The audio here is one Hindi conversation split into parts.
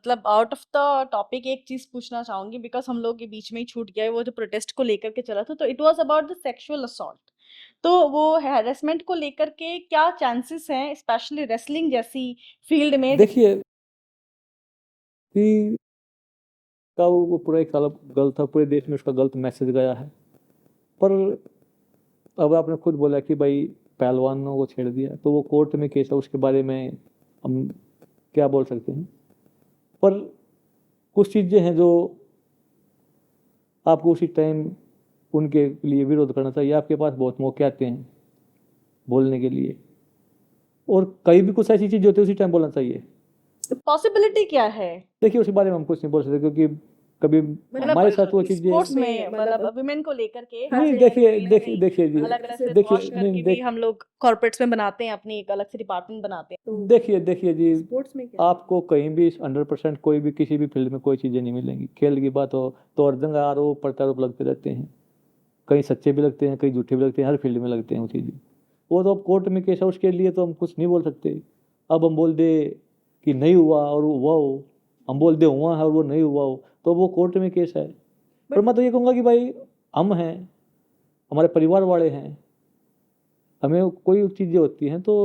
मतलब आउट ऑफ द टॉपिक एक चीज पूछना चाहूंगी, बिकॉज हम लोग के बीच में ही छूट गया है वो जो प्रोटेस्ट को लेकर के चला था, तो it was about the sexual assault. तो वो हैरेसमेंट को लेकर के क्या चांसेस हैं, स्पेशली रेसलिंग जैसी फील्ड में? देखिए कि का वो पूरा एक गलत गलत था, पूरे देश में उसका गलत मैसेज गया है। पर अब आपने खुद बोला कि भाई पहलवानों को छेड़ दिया, तो वो कोर्ट में केस है, उसके बारे में हम क्या बोल सकते हैं। पर कुछ चीज़ें हैं जो आपको उसी टाइम उनके लिए विरोध करना चाहिए। आपके पास बहुत मौके आते हैं बोलने के लिए, और कहीं भी कुछ ऐसी चीज़ होती है उसी टाइम बोलना चाहिए। पॉसिबिलिटी क्या है? देखिए उसके बारे में हम कुछ नहीं बोल सकते, क्योंकि कभी मतलब हमारे साथ वो स्पोर्ट्स चीज़ें में मतलब वुमेन को लेकर के नहीं। जैसे देखिए कहीं ना देखिए कहीं देखिए जी, अलग अलग से देखिए वॉश नहीं करके भी देख हम लोग कॉर्पोरेट्स में बनाते हैं, अपनी एक अलग से डिपार्टमेंट बनाते हैं, तो देखिए देखिए जी, स्पोर्ट्स में क्या? आपको कहीं भी 100% कोई भी किसी भी फील्ड में कोई चीज़ें नहीं मिलेंगी। खेल की बात हो तो हर जगह आरोप प्रत्यारोप लगते रहते हैं, कहीं सच्चे भी लगते हैं, कहीं झूठे भी लगते हैं, हर फील्ड में लगते हैं वो चीज़ें। वो तो अब कोर्ट में केस है, उसके लिए तो हम कुछ नहीं बोल सकते। अब हम बोल दे कि नहीं हुआ और वो हुआ हो, हम बोल दे हुआ है और वो नहीं हुआ हो, तो वो कोर्ट में केस है। पर मैं तो ये कहूँगा कि भाई हम हैं, हमारे परिवार वाले हैं, हमें कोई चीज़ें होती हैं तो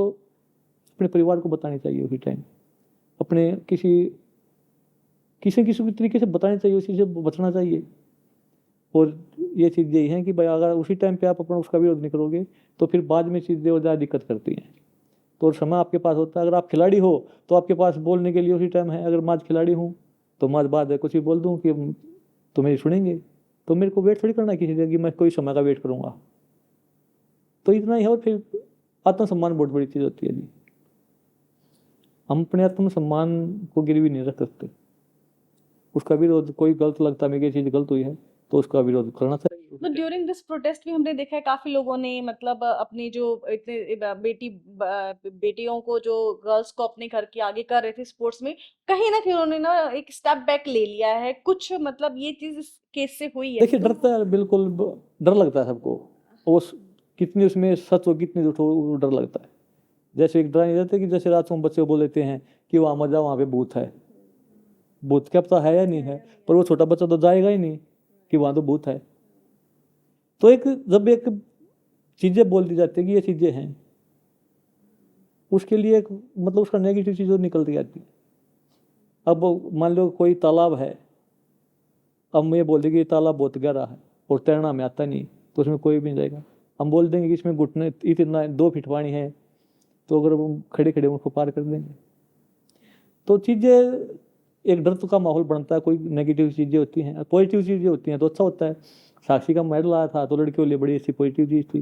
अपने परिवार को बतानी चाहिए उसी टाइम, अपने किसी किसी किसी भी तरीके से बतानी चाहिए, उसी से बचना चाहिए। और ये चीज़ यही है कि भाई अगर उसी टाइम पे आप अपना उसका विरोध नहीं करोगे तो फिर बाद में चीज़ें और ज़्यादा दिक्कत करती हैं। तो समय आपके पास होता है, अगर आप खिलाड़ी हो तो आपके पास बोलने के लिए उसी टाइम है। अगर मैं आज खिलाड़ी हूँ तो मैं आज बाद में कुछ भी बोल दूँ कि तो मेरी सुनेंगे, तो मेरे को वेट थोड़ी करना है किसी से कि मैं कोई समय का वेट करूँगा। तो इतना ही है। और फिर आत्मसम्मान बहुत बड़ी चीज़ होती है जी, हम अपने आत्मसम्मान को गिरवी नहीं रख सकते। उसका विरोध, कोई गलत लगता है मेरी चीज़ गलत हुई है तो उसका विरोध करना चाहिए। तो ड्यूरिंग दिस प्रोटेस्ट भी हमने देखा है काफी लोगों ने मतलब अपनी जो इतने बेटियों को, जो गर्ल्स को अपने घर के आगे कर रहे थे स्पोर्ट्स में, कहीं ना कहीं उन्होंने ना एक स्टेप बैक ले लिया है कुछ, मतलब ये चीज इस केस से हुई है देखिए डरता है बिल्कुल, डर लगता है सबको। उस कितनी उसमें सच हो कितनी झूठ हो वो डर लगता है। जैसे एक डर नहीं रहता कि जैसे रात को हम बच्चे को बोल देते हैं कि वहाँ मत जाओ, वहाँ पे भूत है। भूत क्या पता है या नहीं है, पर वो छोटा बच्चा तो जाएगा ही नहीं कि वहाँ तो भूत है। तो एक जब एक चीज़ें बोल दी जाती है कि ये चीज़ें हैं, उसके लिए एक मतलब उसका नेगेटिव चीज़ निकलती जाती है। अब मान लो कोई तालाब है, अब मैं ये बोल देंगे ये तालाब बहुत गहरा है और तैरना हमें आता नहीं, तो उसमें कोई भी नहीं जाएगा। हम बोल देंगे कि इसमें घुटने इतना 2 फीट पानी है, तो अगर हम खड़े खड़े उसको पार कर देंगे। तो चीज़ें एक डर का माहौल बनता है। कोई नेगेटिव चीज़ें होती हैं, पॉजिटिव चीज़ें होती हैं तो अच्छा होता है। साक्षी का मेडल आया था तो लड़कियों के लिए बड़ी अच्छी पॉजिटिव चीज़ थी।